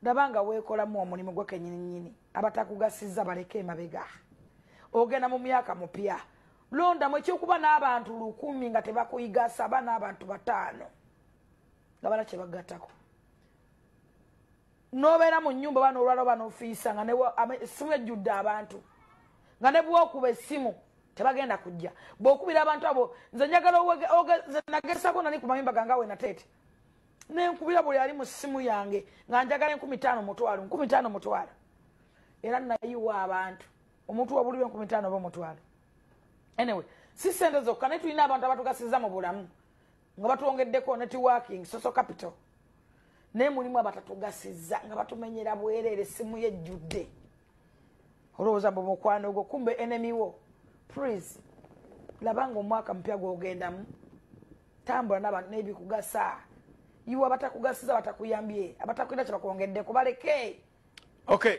Dabanga wekolamu omulimu gwe kennyini abatakugasiza baleke emabega. Ogenda mu myaka mupya. Londa mwe kyokuba n'abantu 1000 nga tebakuyigasa bana abantu 5 nga bala kye bagattako. Nobeera mu nnyumba bano olwalo bano ofiisa nga essimu ejjudde abantu nga ne bw'okuba essimu tebagenda kujja. Bw'okubira abantu abo nze njagala nagesako nani ku mayimba gange awe nateete nenkubira buli ali mu ssimu yange nga njagala 15,000 mutwalo era nayiwa abantu omuntu wabulirwe 15,000 oba mutwalo. Anyway, si sente zokka ne tulina abantu abatugasiza mu bulamu nga batuwongeddeko networking social capital ne mulimu abatatugasiza nga batumenyera bwerere essimu yejjudde. Olowooza mbu mukwano ogwo kumbe enemy wo. Please labanga omwaka mpya gwogendamu tambula n'abantu n'ebikugasa. Yiwa abatakugasiza batakuyambye abatakwenda kye bakwongedde kubaleke. Okay.